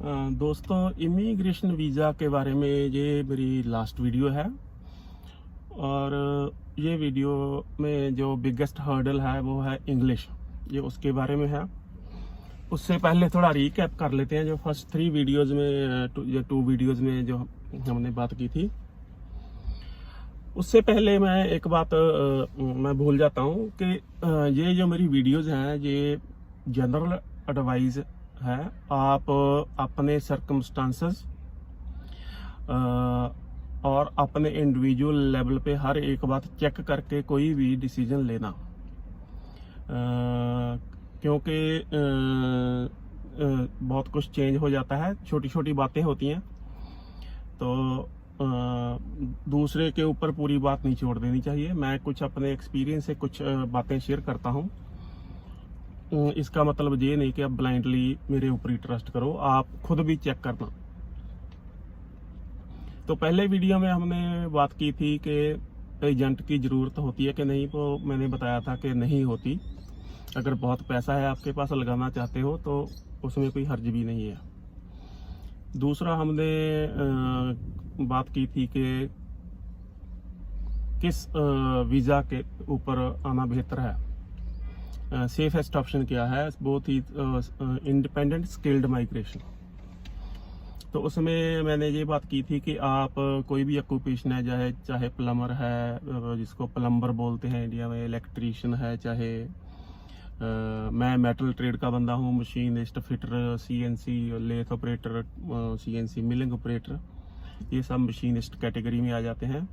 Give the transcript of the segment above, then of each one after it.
दोस्तों, immigration visa के बारे में ये मेरी लास्ट वीडियो है। और ये वीडियो में जो बिगेस्ट हर्डल है वो है इंग्लिश, ये उसके बारे में है। उससे पहले थोड़ा रिकैप कर लेते हैं जो फर्स्ट 3 वीडियोज़ में, टू वीडियोज़ में जो हमने बात की थी। उससे पहले मैं एक बात मैं भूल जाता हूँ कि ये जो मेरी वीडियोज़ हैं ये जनरल एडवाइस है। आप अपने सर्कमस्टांसेस और अपने इंडिविजुअल लेवल पे हर एक बात चेक करके कोई भी डिसीजन लेना, क्योंकि बहुत कुछ चेंज हो जाता है, छोटी छोटी बातें होती हैं, तो दूसरे के ऊपर पूरी बात नहीं छोड़ देनी चाहिए। मैं कुछ अपने एक्सपीरियंस से कुछ बातें शेयर करता हूँ। इसका मतलब ये नहीं कि आप ब्लाइंडली मेरे ऊपर ही ट्रस्ट करो, आप खुद भी चेक करना। तो पहले वीडियो में हमने बात की थी कि एजेंट की ज़रूरत होती है कि नहीं, तो मैंने बताया था कि नहीं होती। अगर बहुत पैसा है आपके पास, लगाना चाहते हो तो उसमें कोई हर्ज भी नहीं है। दूसरा हमने बात की थी कि किस वीज़ा के ऊपर आना बेहतर है, सेफेस्ट ऑप्शन क्या है, बहुत ही इंडिपेंडेंट स्किल्ड माइग्रेशन। तो उसमें मैंने ये बात की थी कि आप कोई भी ऑक्यूपेशन है, चाहे प्लम्बर है जिसको प्लम्बर बोलते हैं इंडिया में, इलेक्ट्रीशियन है, चाहे मैं मेटल ट्रेड का बंदा हूँ, machinist, fitter, CNC lathe operator, CNC milling operator, ये सब मशीनिस्ट कैटेगरी में आ जाते हैं,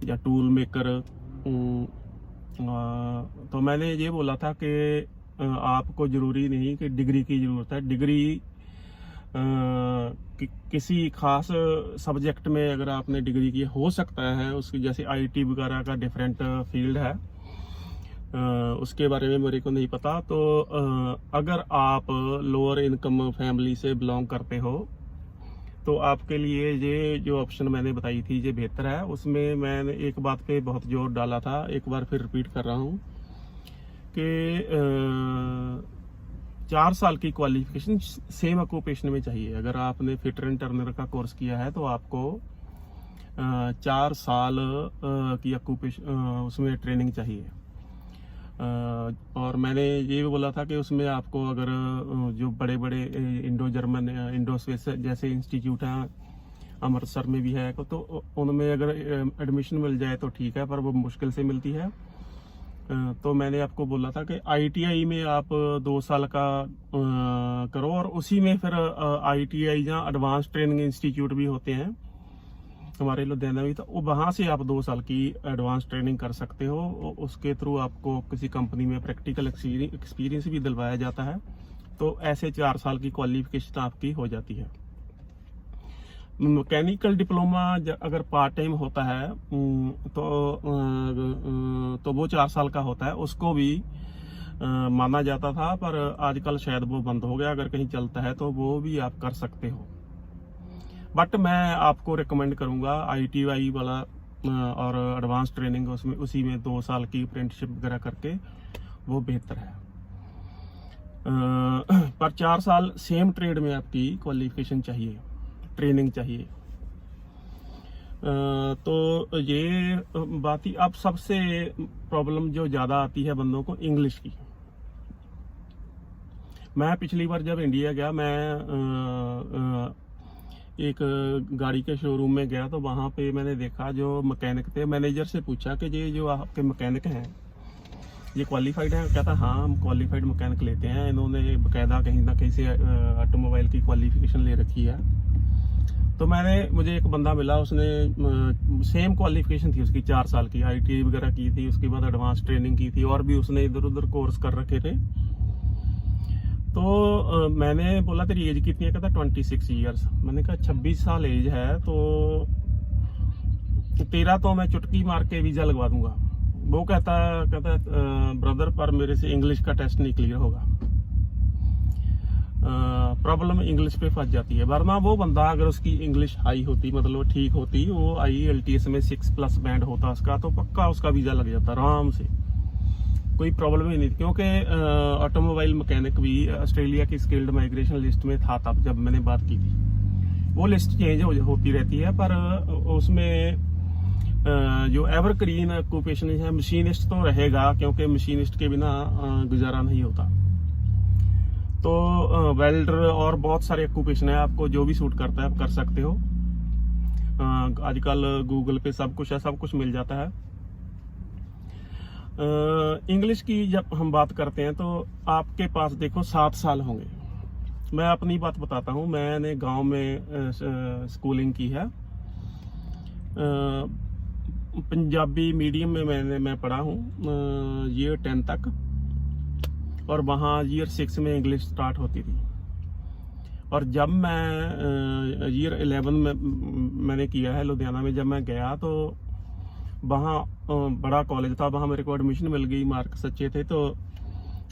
या टूल मेकर। तो मैंने ये बोला था कि आपको ज़रूरी नहीं कि डिग्री की ज़रूरत है। डिग्री किसी खास सब्जेक्ट में अगर आपने डिग्री की, हो सकता है उसकी, जैसे आईटी वगैरह का डिफरेंट फील्ड है, उसके बारे में मेरे को नहीं पता। तो अगर आप लोअर इनकम फैमिली से बिलोंग करते हो तो आपके लिए ये जो ऑप्शन मैंने बताई थी ये बेहतर है। उसमें मैंने एक बात पे बहुत जोर डाला था, एक बार फिर रिपीट कर रहा हूँ कि 4 साल की क्वालिफिकेशन सेम ऑक्यूपेशन में चाहिए। अगर आपने फिटर एंड टर्नर का कोर्स किया है तो आपको 4 साल की ऑक्यूपेशन उसमें ट्रेनिंग चाहिए। और मैंने ये भी बोला था कि उसमें आपको अगर जो बड़े बड़े इंडो जर्मन, इंडो स्विस जैसे इंस्टीट्यूट हैं, अमृतसर में भी है, तो उनमें अगर एडमिशन मिल जाए तो ठीक है, पर वो मुश्किल से मिलती है। तो मैंने आपको बोला था कि आईटीआई में आप 2 साल का करो, और उसी में फिर आईटीआई या एडवांस ट्रेनिंग इंस्टीट्यूट भी होते हैं हमारे लुधियाना में, तो वहाँ से आप 2 साल की एडवांस ट्रेनिंग कर सकते हो। उसके थ्रू आपको किसी कंपनी में प्रैक्टिकल एक्सपीरियंस भी दिलवाया जाता है। तो ऐसे 4 साल की क्वालिफिकेशन आपकी हो जाती है। मैकेनिकल डिप्लोमा अगर पार्ट टाइम होता है तो वो 4 साल का होता है, उसको भी माना जाता था, पर आजकल शायद वो बंद हो गया। अगर कहीं चलता है तो वो भी आप कर सकते हो, बट मैं आपको रिकमेंड करूंगा आईटीआई वाला और एडवांस ट्रेनिंग, उसमें उसी में 2 साल की अप्रेंटिसशिप वगैरह करके वो बेहतर है। पर 4 साल सेम ट्रेड में आपकी क्वालिफिकेशन चाहिए, ट्रेनिंग चाहिए। तो ये बात ही। अब सबसे प्रॉब्लम जो ज़्यादा आती है बंदों को, इंग्लिश की। मैं पिछली बार जब इंडिया गया, मैं एक गाड़ी के शोरूम में गया, तो वहाँ पे मैंने देखा जो मैकेनिक थे, मैनेजर से पूछा कि ये जो आपके मैकेनिक हैं ये क्वालिफाइड हैं? कहता हाँ, हम क्वालिफाइड मैकेनिक लेते हैं। इन्होंने बाकायदा कहीं ना कहीं से ऑटोमोबाइल की क्वालिफिकेशन ले रखी है। तो मुझे एक बंदा मिला, उसने सेम क्वालिफिकेशन थी उसकी, 4 साल की आईटीआई वगैरह की थी, उसके बाद एडवांस ट्रेनिंग की थी, और भी उसने इधर उधर कोर्स कर रखे थे। तो मैंने बोला तेरी एज कितनी है? कहता 26 ईयर्स। मैंने कहा 26 साल एज है तो तेरा तो मैं चुटकी मार के वीज़ा लगवा दूंगा। वो कहता ब्रदर, पर मेरे से इंग्लिश का टेस्ट नहीं क्लियर होगा। प्रॉब्लम इंग्लिश पे फंस जाती है। वरना वो बंदा अगर उसकी इंग्लिश हाई होती, मतलब ठीक होती, वो IELTS में 6+ बैंड होता उसका, तो पक्का उसका वीज़ा लग जाता आराम से। कोई प्रॉब्लम ही नहीं थी, क्योंकि ऑटोमोबाइल मैकेनिक भी ऑस्ट्रेलिया की स्किल्ड माइग्रेशन लिस्ट में था तब जब मैंने बात की थी। वो लिस्ट चेंज होती रहती है, पर उसमें जो एवरग्रीन ऑक्यूपेशन है मशीनिस्ट तो रहेगा, क्योंकि मशीनिस्ट के बिना गुजारा नहीं होता। तो वेल्डर और बहुत सारे ऑक्यूपेशन है, आपको जो भी सूट करता है आप कर सकते हो। आजकल गूगल पे सब कुछ है, सब कुछ मिल जाता है। इंग्लिश की जब हम बात करते हैं तो आपके पास देखो 7 साल होंगे। मैं अपनी बात बताता हूँ, मैंने गांव में स्कूलिंग की है। पंजाबी मीडियम में मैं पढ़ा हूँ ईयर 10 तक, और वहाँ ईयर 6 में इंग्लिश स्टार्ट होती थी। और जब मैं ईयर 11 में मैंने किया है लुधियाना में, जब मैं गया तो वहाँ बड़ा कॉलेज था, वहाँ मेरे को एडमिशन मिल गई, मार्क्स अच्छे थे, तो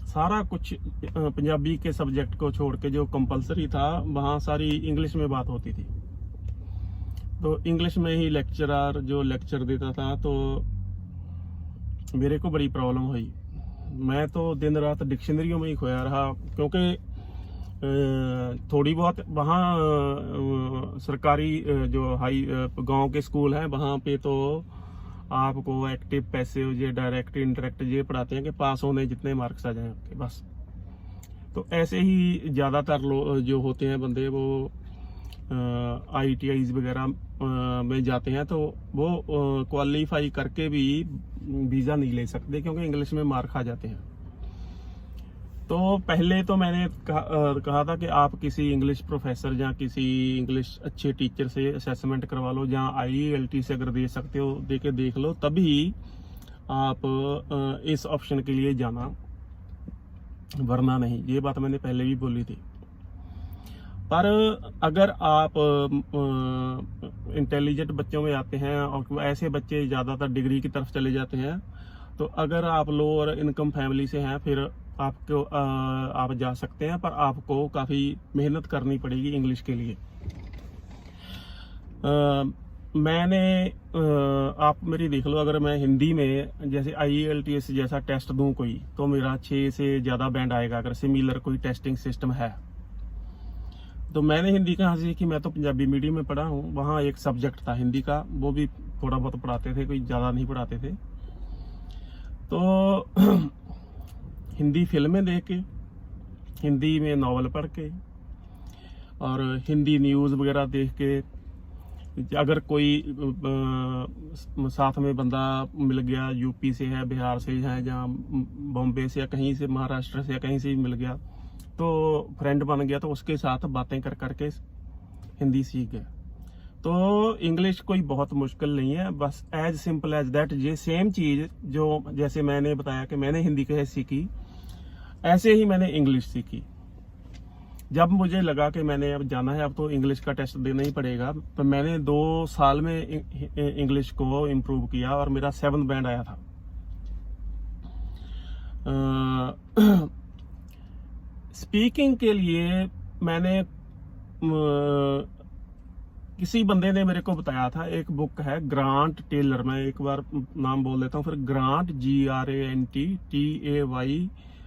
सारा कुछ पंजाबी के सब्जेक्ट को छोड़ के जो कंपलसरी था वहाँ सारी इंग्लिश में बात होती थी। तो इंग्लिश में ही लेक्चरर जो लेक्चर देता था, तो मेरे को बड़ी प्रॉब्लम हुई। मैं तो दिन रात डिक्शनरियों में ही खोया रहा, क्योंकि थोड़ी बहुत वहाँ सरकारी जो हाई गांव के स्कूल हैं वहाँ पे तो आपको एक्टिव पैसिव ये डायरेक्ट इंडायरेक्ट ये पढ़ाते हैं कि पास होने जितने मार्क्स आ जाएं आपके बस। तो ऐसे ही ज़्यादातर लोग जो होते हैं बंदे वो ITIs वगैरह में जाते हैं, तो वो क्वालिफाई करके भी वीज़ा नहीं ले सकते, क्योंकि इंग्लिश में मार्क आ जाते हैं। तो पहले तो मैंने कहा था कि आप किसी इंग्लिश प्रोफेसर या किसी इंग्लिश अच्छे टीचर से असेसमेंट करवा लो, जहाँ IELT से अगर दे सकते हो दे के देख लो, तभी आप इस ऑप्शन के लिए जाना, वरना नहीं। ये बात मैंने पहले भी बोली थी। पर अगर आप इंटेलिजेंट बच्चों में आते हैं और ऐसे बच्चे ज़्यादातर डिग्री की तरफ चले जाते हैं, तो अगर आप लोअर इनकम फैमिली से हैं फिर आपको आप जा सकते हैं, पर आपको काफ़ी मेहनत करनी पड़ेगी इंग्लिश के लिए। मैंने आप मेरी देख लो, अगर मैं हिंदी में जैसे IELTS जैसा टेस्ट दूं कोई, तो मेरा 6 से ज़्यादा बैंड आएगा अगर सिमिलर कोई टेस्टिंग सिस्टम है। तो मैंने हिंदी कहाँ से सीखी? मैं तो पंजाबी मीडियम में पढ़ा हूँ, वहाँ एक सब्जेक्ट था हिंदी का, वो भी थोड़ा बहुत पढ़ाते थे, कोई ज़्यादा नहीं पढ़ाते थे। तो हिंदी फिल्में देख के, हिंदी में नावल पढ़ के और हिंदी न्यूज़ वगैरह देख के, अगर कोई साथ में बंदा मिल गया यूपी से है, बिहार से है, जहाँ बॉम्बे से या कहीं से, महाराष्ट्र से या कहीं से भी मिल गया, तो फ्रेंड बन गया, तो उसके साथ बातें कर करके हिंदी सीख गए। तो इंग्लिश कोई बहुत मुश्किल नहीं है, बस एज सिंपल एज दैट। ये सेम चीज़ जो जैसे मैंने बताया कि मैंने हिंदी कैसे सीखी, ऐसे ही मैंने इंग्लिश सीखी। जब मुझे लगा कि मैंने अब जाना है, अब तो इंग्लिश का टेस्ट देना ही पड़ेगा, तो मैंने 2 साल में इंग्लिश को इम्प्रूव किया और मेरा 7 बैंड आया था। स्पीकिंग के लिए मैंने किसी बंदे ने मेरे को बताया था, एक बुक है ग्रांट टेलर, मैं एक बार नाम बोल देता हूँ फिर, ग्रांट GRANT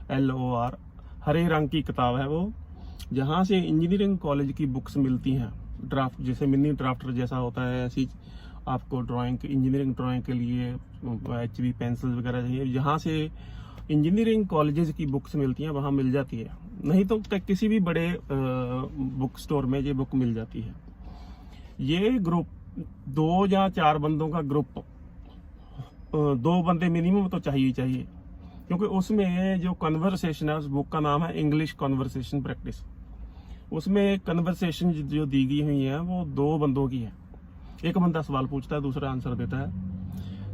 TAYLOR, हरे रंग की किताब है वो, जहाँ से इंजीनियरिंग कॉलेज की बुक्स मिलती हैं, ड्राफ्ट जैसे मिनी ड्राफ्टर जैसा होता है, ऐसी आपको ड्राइंग इंजीनियरिंग ड्राइंग के लिए HB पेंसिल वगैरह चाहिए, जहाँ से इंजीनियरिंग कॉलेजेस की बुक्स मिलती हैं वहाँ मिल जाती है, नहीं तो किसी भी बड़े बुक स्टोर में ये बुक मिल जाती है। ये ग्रुप 2 या 4 बंदों का ग्रुप, 2 बंदे मिनिमम तो चाहिए, क्योंकि उसमें जो कन्वर्सेशन है, उस बुक का नाम है इंग्लिश कन्वर्सेशन प्रैक्टिस। उसमें कन्वर्सेशन जो दी गई हुई है वो 2 बंदों की है, एक बंदा सवाल पूछता है, दूसरा आंसर देता है।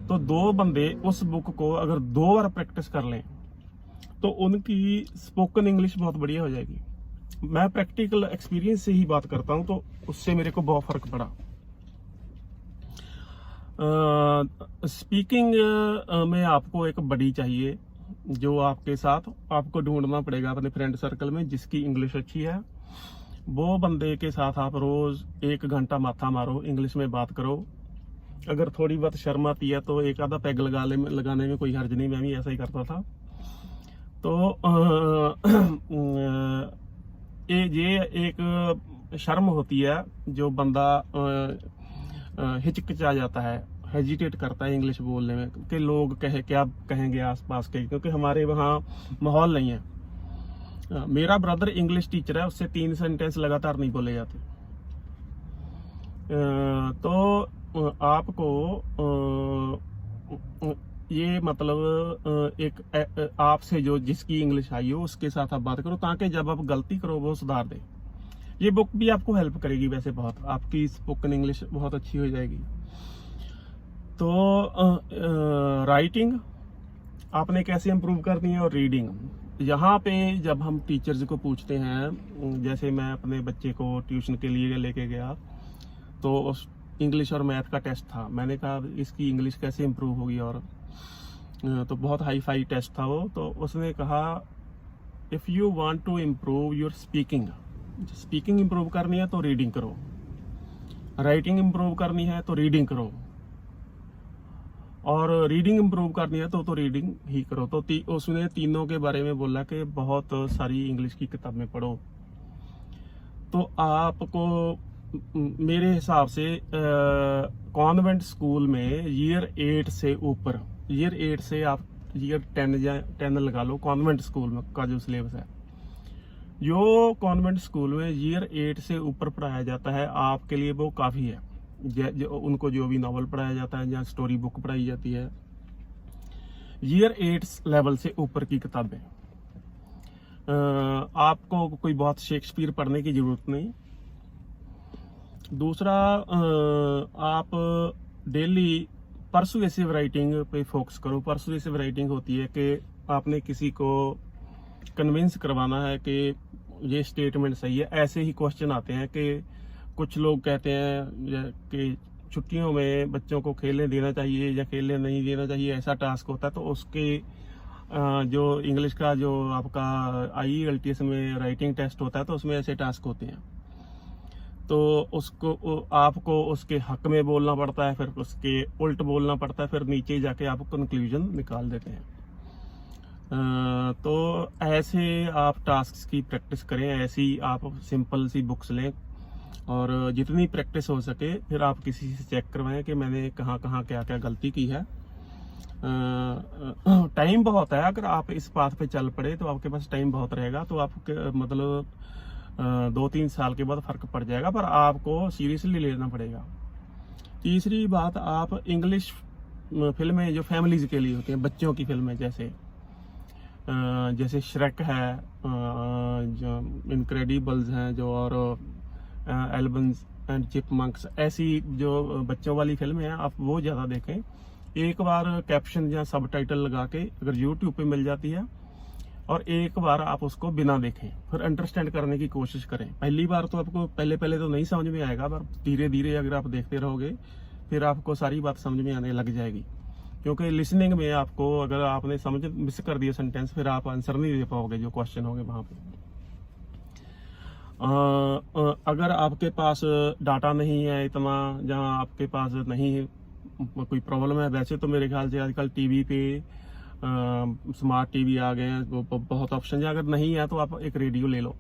तो 2 बंदे उस बुक को अगर 2 बार प्रैक्टिस कर लें तो उनकी स्पोकन इंग्लिश बहुत बढ़िया हो जाएगी। मैं प्रैक्टिकल एक्सपीरियंस से ही बात करता हूं, तो उससे मेरे को बहुत फर्क पड़ा। स्पीकिंग में आपको एक बड़ी चाहिए, जो आपके साथ आपको ढूंढना पड़ेगा अपने फ्रेंड सर्कल में जिसकी इंग्लिश अच्छी है। वो बंदे के साथ आप रोज 1 घंटा माथा मारो, इंग्लिश में बात करो। अगर थोड़ी बहुत शर्म आती है तो एक आधा पैग लगाने में कोई हर्ज नहीं, मैं भी ऐसा ही करता था। तो ये एक शर्म होती है, जो बंदा हिचकिचा जाता है, हेजिटेट करता है इंग्लिश बोलने में कि लोग क्या कहेंगे आसपास के, क्योंकि हमारे वहाँ माहौल नहीं है। मेरा ब्रदर इंग्लिश टीचर है, उससे 3 सेंटेंस लगातार नहीं बोले जाते। तो आपको ये मतलब एक आपसे जो जिसकी इंग्लिश आई हो उसके साथ आप बात करो, ताकि जब आप गलती करो वो सुधार दे। ये बुक भी आपको हेल्प करेगी, वैसे बहुत आपकी स्पोकन इंग्लिश बहुत अच्छी हो जाएगी। तो राइटिंग आपने कैसे इम्प्रूव करनी है, और रीडिंग, यहाँ पे जब हम टीचर्स को पूछते हैं, जैसे मैं अपने बच्चे को ट्यूशन के लिए लेके गया, तो उस इंग्लिश और मैथ का टेस्ट था। मैंने कहा इसकी इंग्लिश कैसे इम्प्रूव होगी, और तो बहुत हाई फाई टेस्ट था वो। तो उसने कहा if you want to improve your speaking improve करनी है तो रीडिंग करो, राइटिंग इम्प्रूव करनी है तो रीडिंग करो, और रीडिंग इम्प्रूव करनी है तो रीडिंग ही करो। तो उसने तीनों के बारे में बोला कि बहुत सारी इंग्लिश की किताबें पढ़ो। तो आपको मेरे हिसाब से कॉन्वेंट स्कूल में ईयर 8 से ऊपर, ईयर 8 से आप ईयर 10 या 10 लगा लो, कॉन्वेंट स्कूल में का जो सिलेबस है, जो कॉन्वेंट स्कूल में ईयर 8 से ऊपर पढ़ाया जाता है, आपके लिए वो काफ़ी है। उनको जो भी नॉवल पढ़ाया जाता है या स्टोरी बुक पढ़ाई जाती है, ईयर 8 लेवल से ऊपर की किताबें, आपको कोई बहुत शेक्सपियर पढ़ने की जरूरत नहीं। दूसरा, आप डेली परसुएसिव राइटिंग पे फोकस करो। परसुएसिव राइटिंग होती है कि आपने किसी को कन्विंस करवाना है कि ये स्टेटमेंट सही है। ऐसे ही क्वेश्चन आते हैं कि कुछ लोग कहते हैं कि छुट्टियों में बच्चों को खेलने देना चाहिए या खेलने नहीं देना चाहिए, ऐसा टास्क होता है। तो उसके जो इंग्लिश का जो आपका IELTS में राइटिंग टेस्ट होता है, तो उसमें ऐसे टास्क होते हैं। तो उसको आपको उसके हक में बोलना पड़ता है, फिर उसके उल्ट बोलना पड़ता है, फिर नीचे जाके आप कंक्लूजन निकाल देते हैं। तो ऐसे आप टास्क की प्रैक्टिस करें, ऐसी आप सिंपल सी बुक्स लें, और जितनी प्रैक्टिस हो सके फिर आप किसी से चेक करवाएं कि मैंने कहाँ कहाँ क्या क्या गलती की है। टाइम बहुत है, अगर आप इस बात पे चल पड़े तो आपके पास टाइम बहुत रहेगा, तो आप मतलब 2-3 साल के बाद फर्क पड़ जाएगा, पर आपको सीरियसली लेना पड़ेगा। तीसरी बात, आप इंग्लिश फिल्में जो फैमिलीज के लिए होती हैं, बच्चों की फिल्में, जैसे श्रेक है, जो इनक्रेडिबल्स हैं जो, और एल्बन एंड चिपमंक्स, ऐसी जो बच्चों वाली फिल्में हैं, आप वो ज़्यादा देखें। एक बार कैप्शन या सबटाइटल लगा के अगर यूट्यूब पे मिल जाती है, और एक बार आप उसको बिना देखें, फिर अंडरस्टैंड करने की कोशिश करें। पहली बार तो आपको पहले तो नहीं समझ में आएगा, पर धीरे धीरे अगर आप देखते रहोगे फिर आपको सारी बात समझ में आने लग जाएगी। क्योंकि लिसनिंग में आपको, अगर आपने समझ मिस कर दिया सेंटेंस, फिर आप आंसर नहीं दे पाओगे जो क्वेश्चन होंगे वहाँ पे। अगर आपके पास डाटा नहीं है इतना, जहाँ आपके पास नहीं कोई प्रॉब्लम है, वैसे तो मेरे ख्याल से आजकल टीवी पे स्मार्ट टीवी आ गए हैं, तो बहुत ऑप्शन है। अगर नहीं है तो आप एक रेडियो ले लो।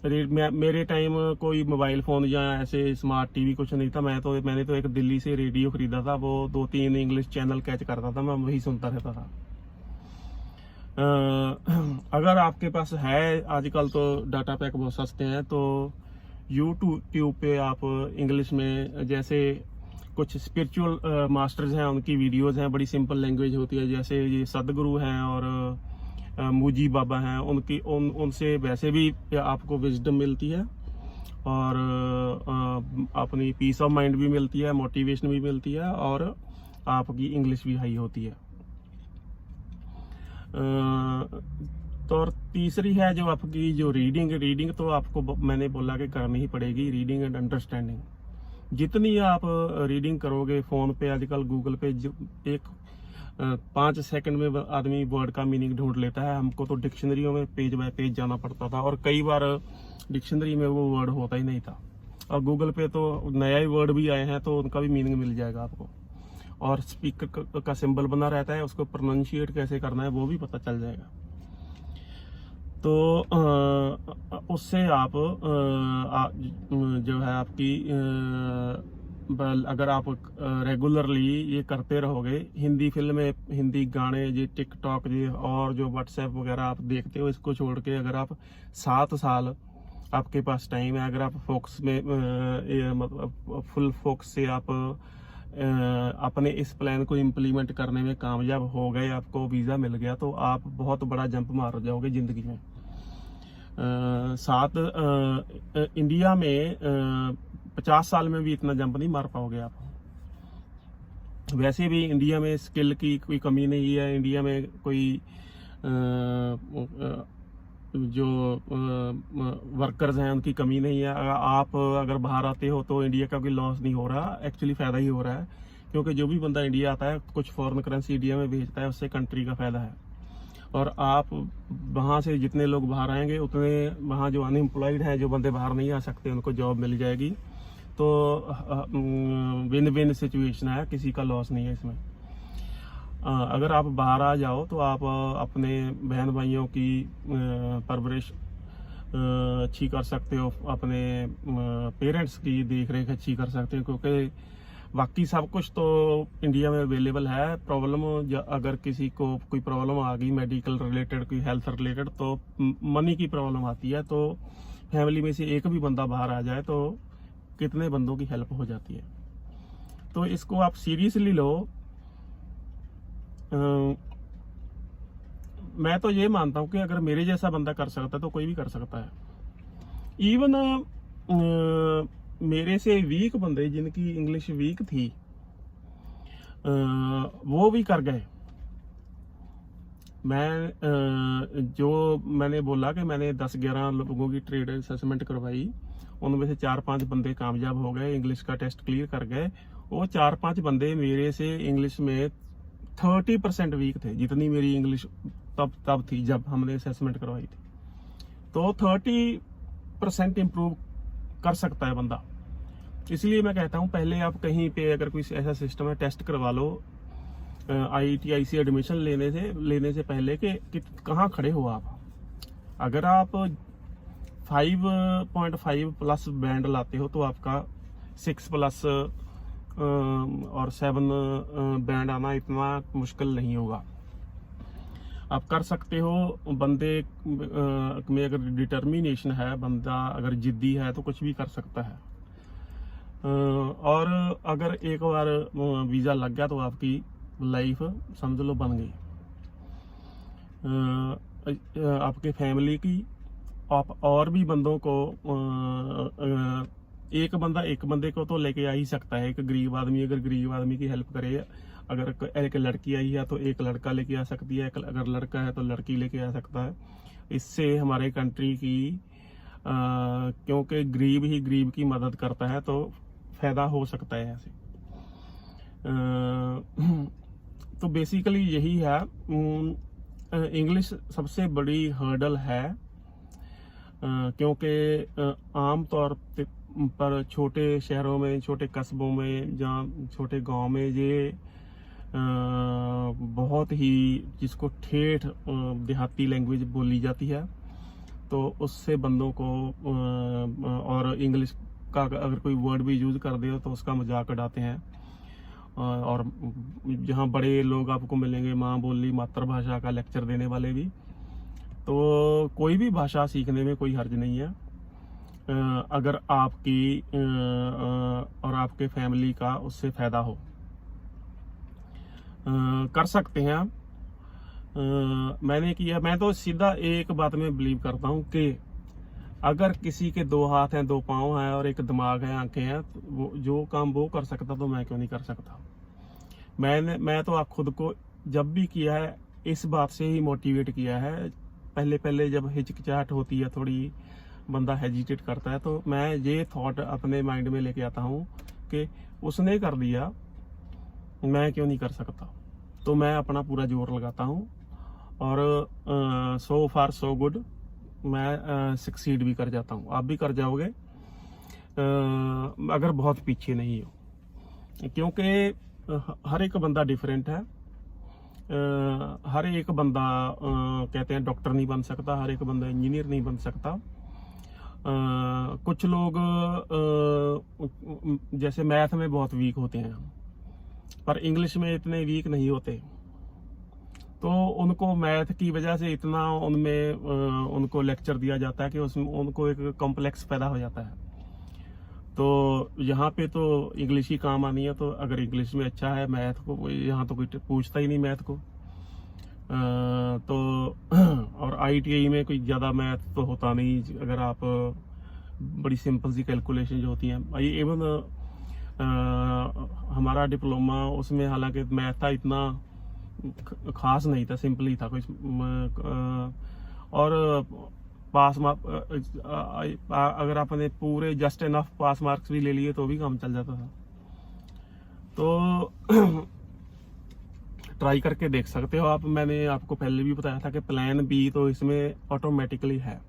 मेरे टाइम कोई मोबाइल फोन या ऐसे स्मार्ट टीवी कुछ नहीं था। मैंने तो एक दिल्ली से रेडियो खरीदा था, वो 2-3 इंग्लिश चैनल कैच करता था, मैं वही सुनता रहता था। अगर आपके पास है, आजकल तो डाटा पैक बहुत सस्ते हैं, तो यूट्यूब पे आप इंग्लिश में, जैसे कुछ स्पिरिचुअल मास्टर्स हैं, उनकी वीडियोस हैं, बड़ी सिंपल लैंग्वेज होती है, जैसे ये सदगुरु हैं और मुजी बाबा हैं, उनसे वैसे भी आपको विजडम मिलती है, और अपनी पीस ऑफ माइंड भी मिलती है, मोटिवेशन भी मिलती है, और आपकी इंग्लिश भी हाई होती है। तो और तीसरी है जो आपकी जो रीडिंग तो आपको मैंने बोला कि करनी ही पड़ेगी, रीडिंग एंड अंडरस्टैंडिंग। जितनी आप रीडिंग करोगे, फोन पे आजकल गूगल पे एक 5 सेकंड में आदमी वर्ड का मीनिंग ढूंढ लेता है। हमको तो डिक्शनरियों में पेज बाय पेज जाना पड़ता था, और कई बार डिक्शनरी में वो वर्ड होता ही नहीं था, और गूगल पे तो नया ही वर्ड भी आए हैं तो उनका भी मीनिंग मिल जाएगा आपको। और स्पीकर का सिंबल बना रहता है, उसको प्रोनाउंशिएट कैसे करना है वो भी पता चल जाएगा। तो उससे आप जो है आपकी अगर आप रेगुलरली ये करते रहोगे, हिंदी फिल्में, हिंदी गाने, ये टिकटॉक, ये और जो व्हाट्सएप वगैरह आप देखते हो, इसको छोड़ के अगर आप 7 साल आपके पास टाइम है, अगर आप फोकस में मतलब फुल फोकस से आप अपने इस प्लान को इम्प्लीमेंट करने में कामयाब हो गए, आपको वीज़ा मिल गया, तो आप बहुत बड़ा जंप मार जाओगे ज़िंदगी में। इंडिया में 50 साल में भी इतना जंप नहीं मार पाओगे आप। वैसे भी इंडिया में स्किल की कोई कमी नहीं है, इंडिया में कोई जो वर्कर्स हैं उनकी कमी नहीं है। आप अगर बाहर आते हो तो इंडिया का कोई लॉस नहीं हो रहा, एक्चुअली फ़ायदा ही हो रहा है, क्योंकि जो भी बंदा इंडिया आता है कुछ फॉरेन करेंसी इंडिया में भेजता है, उससे कंट्री का फ़ायदा है। और आप वहाँ से जितने लोग बाहर आएंगे उतने वहाँ जो अनएम्प्लॉयड हैं, जो बंदे बाहर नहीं आ सकते, उनको जॉब मिल जाएगी। तो विन विन सिचुएशन है, किसी का लॉस नहीं है इसमें। अगर आप बाहर आ जाओ तो आप अपने बहन भाइयों की परवरिश अच्छी कर सकते हो, अपने पेरेंट्स की देख रेख अच्छी कर सकते हो, क्योंकि बाकी सब कुछ तो इंडिया में अवेलेबल है। प्रॉब्लम अगर किसी को कोई प्रॉब्लम आ गई मेडिकल रिलेटेड, कोई हेल्थ रिलेटेड, तो मनी की प्रॉब्लम आती है, तो फैमिली में से एक भी बंदा बाहर आ जाए तो कितने बंदों की हेल्प हो जाती है। तो इसको आप सीरियसली लो। मैं तो ये मानता हूँ कि अगर मेरे जैसा बंदा कर सकता है तो कोई भी कर सकता है। इवन मेरे से वीक बंदे, जिनकी इंग्लिश वीक थी, वो भी कर गए। जो मैंने बोला कि मैंने 10-11 लोगों की ट्रेड असेसमेंट करवाई, उनमें से 4-5 बंदे कामयाब हो गए, इंग्लिश का टेस्ट क्लियर कर गए। वो 4-5 बंदे मेरे से इंग्लिश में 30% वीक थे, जितनी मेरी इंग्लिश तब थी जब हमने असेसमेंट करवाई थी। तो 30% इम्प्रूव कर सकता है बंदा। इसलिए मैं कहता हूँ पहले आप कहीं पे अगर कोई ऐसा सिस्टम है, टेस्ट करवा लो IIT से एडमिशन लेने से पहले कि कहाँ खड़े हो आप। अगर आप 5.5 प्लस बैंड लाते हो तो आपका 6 प्लस और 7 बैंड आना इतना मुश्किल नहीं होगा, आप कर सकते हो। बंदे में अगर डिटर्मिनेशन है, बंदा अगर जिद्दी है, तो कुछ भी कर सकता है। और अगर एक बार वीज़ा लग गया तो आपकी लाइफ समझ लो बन गई। आपके फैमिली की आप और भी बंदों को एक बंदे को तो लेके आ ही सकता है। एक गरीब आदमी अगर गरीब आदमी की हेल्प करे, अगर एक लड़की आई है तो एक लड़का लेके आ सकती है, अगर लड़का है तो लड़की लेके आ सकता है। इससे हमारे कंट्री की क्योंकि गरीब ही गरीब की मदद करता है, तो फायदा हो सकता है ऐसे। तो बेसिकली यही है। इंग्लिश सबसे बड़ी हर्डल है, क्योंकि आम तौर पर छोटे शहरों में, छोटे कस्बों में, जहाँ छोटे गांव में ये बहुत ही, जिसको ठेठ देहाती लैंग्वेज बोली जाती है, तो उससे बंदों को और इंग्लिश का अगर कोई वर्ड भी यूज कर दे तो उसका मजाक उड़ाते हैं। और जहाँ बड़े लोग आपको मिलेंगे, माँ बोली मातृभाषा का लेक्चर देने वाले भी, तो कोई भी भाषा सीखने में कोई हर्ज नहीं है, अगर आपकी और आपके फैमिली का उससे फायदा हो। कर सकते हैं आप। मैंने किया, मैं तो सीधा एक बात में बिलीव करता हूँ कि अगर किसी के 2 हाथ हैं, 2 पाँव हैं और एक दिमाग है, आंखें हैं, तो वो जो काम वो कर सकता तो मैं क्यों नहीं कर सकता। मैं तो आप खुद को जब भी किया है इस बात से ही मोटिवेट किया है। पहले जब हिचकिचाहट होती है, थोड़ी बंदा हेजिटेट करता है, तो मैं ये थॉट अपने माइंड में लेके आता हूँ कि उसने कर दिया, मैं क्यों नहीं कर सकता। तो मैं अपना पूरा जोर लगाता हूँ और सो फार सो गुड, मैं सक्सीड भी कर जाता हूँ। आप भी कर जाओगे अगर बहुत पीछे नहीं हो, क्योंकि हर एक बंदा डिफरेंट है। हर एक बंदा कहते हैं डॉक्टर नहीं बन सकता, हर एक बंदा इंजीनियर नहीं बन सकता। कुछ लोग जैसे मैथ में बहुत वीक होते हैं पर इंग्लिश में इतने वीक नहीं होते, तो उनको मैथ की वजह से इतना उनमें उनको लेक्चर दिया जाता है कि उसमें उनको एक कॉम्प्लेक्स पैदा हो जाता है। तो यहाँ पे तो इंग्लिश ही काम आनी है, तो अगर इंग्लिश में अच्छा है मैथ को, यहाँ तो कोई पूछता ही नहीं मैथ को। तो और ITI में कोई ज़्यादा मैथ तो होता नहीं, अगर आप बड़ी सिंपल सी कैलकुलेशन जो होती हैं। इवन हमारा डिप्लोमा उसमें हालांकि मैथ था इतना खास नहीं था, सिंपल ही था कुछ। और पास अगर आपने पूरे जस्ट इनफ पास मार्क्स भी ले लिए तो भी काम चल जाता था। तो ट्राई करके देख सकते हो आप। मैंने आपको पहले भी बताया था कि प्लान बी तो इसमें ऑटोमेटिकली है।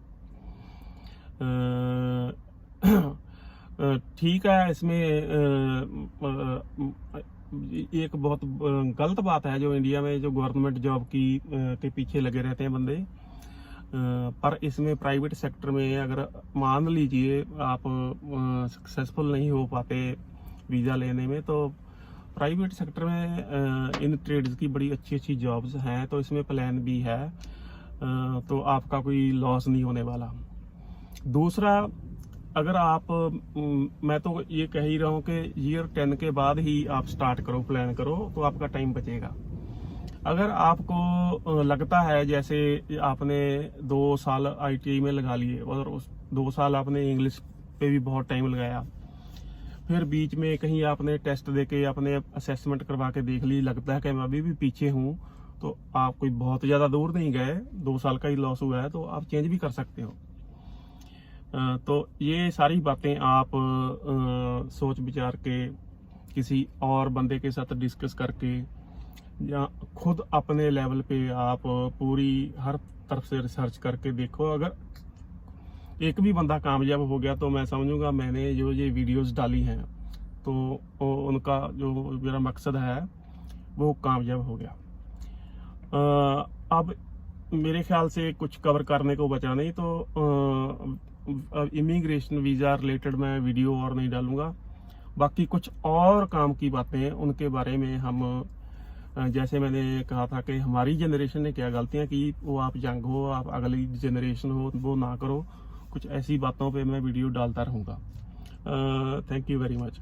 ठीक है, इसमें एक बहुत गलत बात है जो इंडिया में जो गवर्नमेंट जॉब की के पीछे लगे रहते हैं बंदे। पर इसमें प्राइवेट सेक्टर में अगर मान लीजिए आप सक्सेसफुल नहीं हो पाते वीज़ा लेने में, तो प्राइवेट सेक्टर में इन ट्रेड्स की बड़ी अच्छी अच्छी जॉब्स हैं, तो इसमें प्लान भी है। तो आपका कोई लॉस नहीं होने वाला। दूसरा, अगर आप मैं तो ये कह ही रहा हूँ कि ईयर 10 के बाद ही आप स्टार्ट करो, प्लान करो, तो आपका टाइम बचेगा। अगर आपको लगता है जैसे आपने 2 साल ITI में लगा लिए और उस 2 साल आपने इंग्लिश पे भी बहुत टाइम लगाया, फिर बीच में कहीं आपने टेस्ट देके अपने असेसमेंट करवा के देख ली, लगता है कि मैं अभी भी पीछे हूँ, तो आप कोई बहुत ज़्यादा दूर नहीं गए, 2 साल का ही लॉस हुआ है, तो आप चेंज भी कर सकते हो। तो ये सारी बातें आप सोच विचार के किसी और बंदे के साथ डिस्कस करके या खुद अपने लेवल पे आप पूरी हर तरफ से रिसर्च करके देखो। अगर एक भी बंदा कामयाब हो गया तो मैं समझूंगा मैंने जो ये वीडियोस डाली हैं तो उनका जो मेरा मकसद है वो कामयाब हो गया। अब मेरे ख्याल से कुछ कवर करने को बचा नहीं, तो इमिग्रेशन वीज़ा रिलेटेड मैं वीडियो और नहीं डालूंगा। बाकी कुछ और काम की बातें उनके बारे में हम, जैसे मैंने कहा था कि हमारी जनरेशन ने क्या गलतियां की, वो आप यंग हो, आप अगली जनरेशन हो, वो ना करो। कुछ ऐसी बातों पे मैं वीडियो डालता रहूँगा। Thank you very much.